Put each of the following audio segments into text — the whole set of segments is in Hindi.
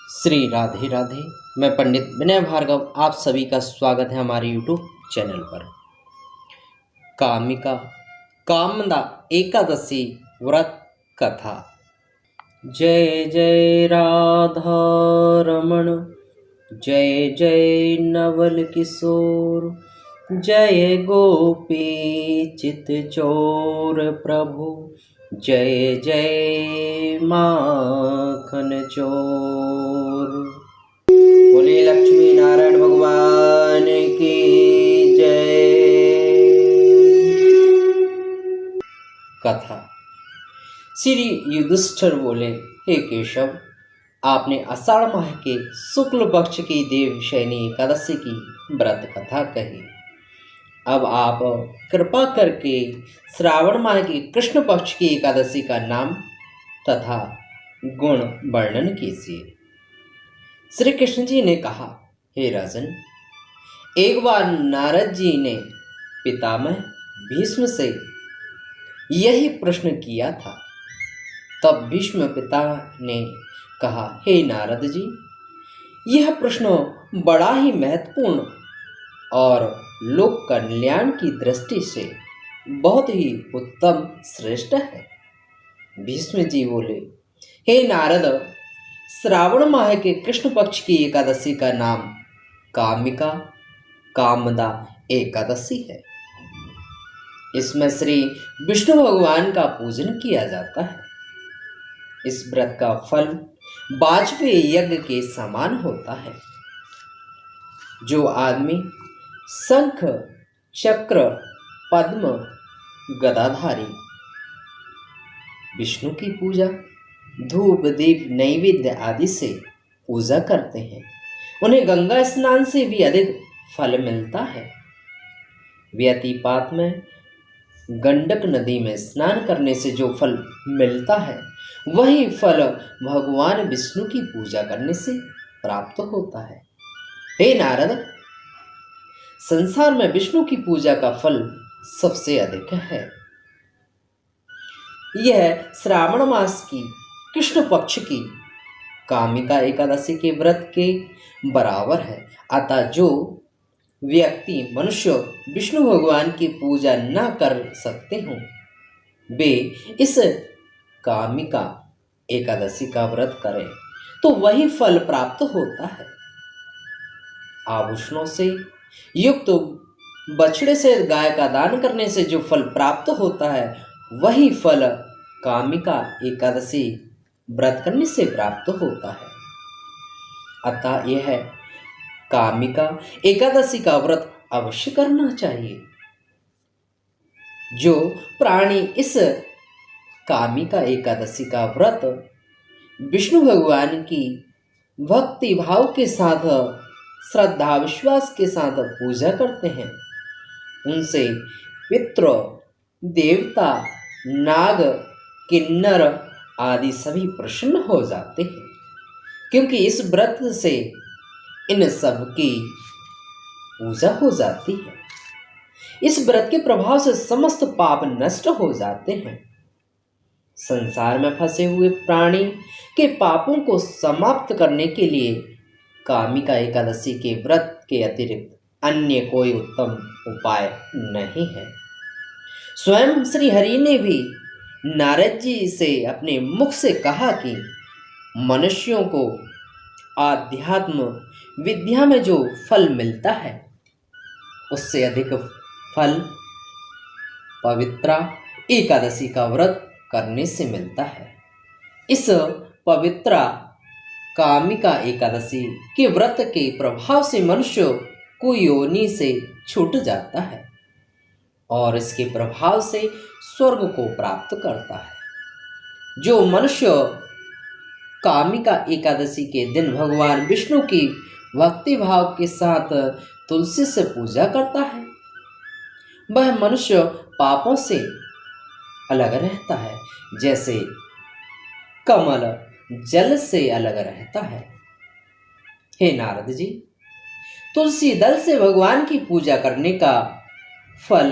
श्री राधे राधे। मैं पंडित विनय भार्गव आप सभी का स्वागत है हमारे यूट्यूब चैनल पर। कामिका कामदा एकादशी व्रत कथा। जय जय राधा रमण, जय जय नवल किशोर, जय गोपी चित चोर प्रभु, जय जय माखन चोर। बोले लक्ष्मी नारायण भगवान की जय। कथा। श्री युधिष्ठिर बोले, हे केशव, आपने आषाढ़ माह के शुक्ल पक्ष की देवशयनी एकादशी की व्रत कथा कही। अब आप कृपा करके श्रावण माह की कृष्ण पक्ष की एकादशी का नाम तथा गुण वर्णन कीजिए। श्री कृष्ण जी ने कहा, हे राजन, एक बार नारद जी ने पितामह भीष्म से यही प्रश्न किया था। तब भीष्म पिता ने कहा, हे नारद जी, यह प्रश्न बड़ा ही महत्वपूर्ण और लोक कल्याण की दृष्टि से बहुत ही उत्तम श्रेष्ठ है। भीष्म जी बोले, हे नारद, श्रावण माह के कृष्ण पक्ष की एकादशी का नाम कामिका कामदा एकादशी है। इसमें श्री विष्णु भगवान का पूजन किया जाता है। इस व्रत का फल वाजपेयी यज्ञ के समान होता है। जो आदमी शंख चक्र पद्म गदाधारी विष्णु की पूजा धूप दीप नैवेद्य आदि से पूजा करते हैं, उन्हें गंगा स्नान से भी अधिक फल मिलता है। व्यतिपात में गंडक नदी में स्नान करने से जो फल मिलता है, वही फल भगवान विष्णु की पूजा करने से प्राप्त होता है। हे नारद, संसार में विष्णु की पूजा का फल सबसे अधिक है। यह श्रावण मास की कृष्ण पक्ष की कामिका एकादशी के व्रत के बराबर है। अतः जो व्यक्ति मनुष्य विष्णु भगवान की पूजा न कर सकते हों, वे इस कामिका एकादशी का व्रत करें तो वही फल प्राप्त होता है। आभूषणों से युक्त बछड़े से गाय का दान करने से जो फल प्राप्त होता है, वही फल कामिका एकादशी व्रत करने से प्राप्त होता है। अतः यह कामिका एकादशी का व्रत अवश्य करना चाहिए। जो प्राणी इस कामिका एकादशी का व्रत विष्णु भगवान की भक्ति भाव के साथ श्रद्धा विश्वास के साथ पूजा करते हैं, उनसे पितृ देवता नाग किन्नर आदि सभी प्रसन्न हो जाते हैं, क्योंकि इस व्रत से इन सब की पूजा हो जाती है। इस व्रत के प्रभाव से समस्त पाप नष्ट हो जाते हैं। संसार में फंसे हुए प्राणी के पापों को समाप्त करने के लिए कामिका एकादशी के व्रत के अतिरिक्त अन्य कोई उत्तम उपाय नहीं है। स्वयं श्री हरि ने भी नारद जी से अपने मुख से कहा कि मनुष्यों को आध्यात्म विद्या में जो फल मिलता है, उससे अधिक फल पवित्रा एकादशी का व्रत करने से मिलता है। इस पवित्रा कामिका एकादशी के व्रत के प्रभाव से मनुष्य को योनि से छूट जाता है और इसके प्रभाव से स्वर्ग को प्राप्त करता है। जो मनुष्य कामिका एकादशी के दिन भगवान विष्णु की भक्ति भाव के साथ तुलसी से पूजा करता है, वह मनुष्य पापों से अलग रहता है, जैसे कमल जल से अलग रहता है। हे नारद जी, तुलसी दल से भगवान की पूजा करने का फल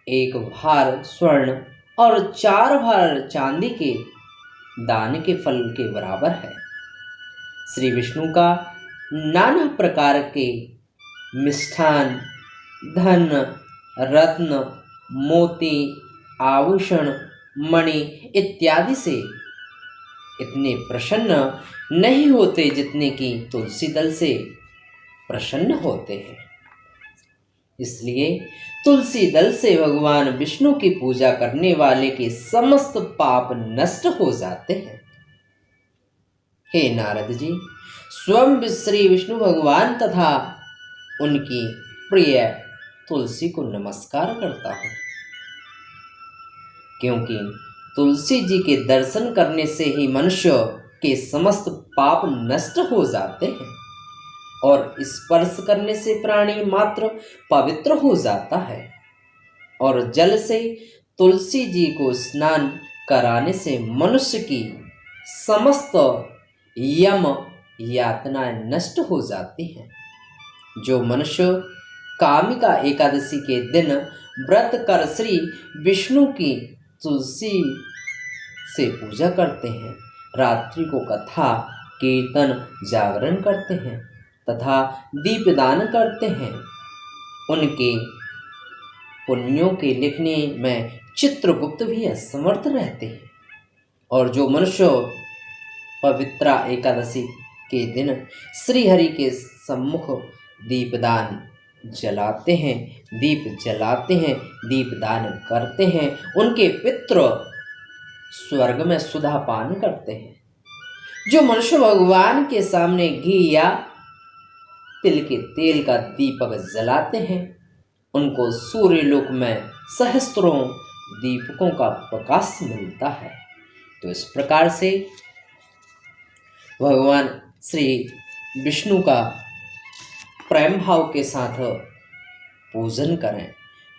1 भार स्वर्ण और 4 भार चांदी के दान के फल के बराबर है। श्री विष्णु का नाना प्रकार के मिष्ठान, धन, रत्न, मोती, आभूषण, मणि इत्यादि से इतने प्रसन्न नहीं होते जितने कि तुलसी दल से प्रसन्न होते हैं। इसलिए तुलसी दल से भगवान विष्णु की पूजा करने वाले के समस्त पाप नष्ट हो जाते हैं। हे नारद जी, स्वयं श्री विष्णु भगवान तथा उनकी प्रिय तुलसी को नमस्कार करता हूँ, क्योंकि तुलसी जी के दर्शन करने से ही मनुष्य के समस्त पाप नष्ट हो जाते हैं और स्पर्श करने से प्राणी मात्र पवित्र हो जाता है और जल से तुलसी जी को स्नान कराने से मनुष्य की समस्त यम यातनाएं नष्ट हो जाती हैं। जो मनुष्य कामिका एकादशी के दिन व्रत कर श्री विष्णु की तुलसी से पूजा करते हैं, रात्रि को कथा कीर्तन जागरण करते हैं तथा दीपदान करते हैं, उनके पुण्यों के लिखने में चित्रगुप्त भी असमर्थ रहते हैं। और जो मनुष्य पवित्रा एकादशी के दिन श्री हरि के सम्मुख दीपदान जलाते हैं, दीप जलाते हैं, दीपदान करते हैं, उनके पितृ स्वर्ग में सुधा पान करते हैं। जो मनुष्य भगवान के सामने घी या तिल के तेल का दीपक जलाते हैं, उनको सूर्यलोक में सहस्त्रों दीपकों का प्रकाश मिलता है। तो इस प्रकार से भगवान श्री विष्णु का प्रेम भाव के साथ पूजन करें,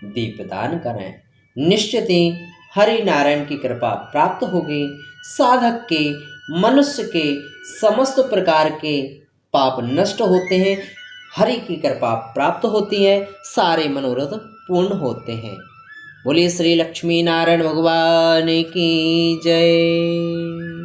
दीपदान करें, निश्चित ही हरि नारायण की कृपा प्राप्त होगी। साधक के, मनुष्य के समस्त प्रकार के पाप नष्ट होते हैं, हरि की कृपा प्राप्त होती है, सारे मनोरथ पूर्ण होते हैं। बोलिए श्री लक्ष्मी नारायण भगवान की जय।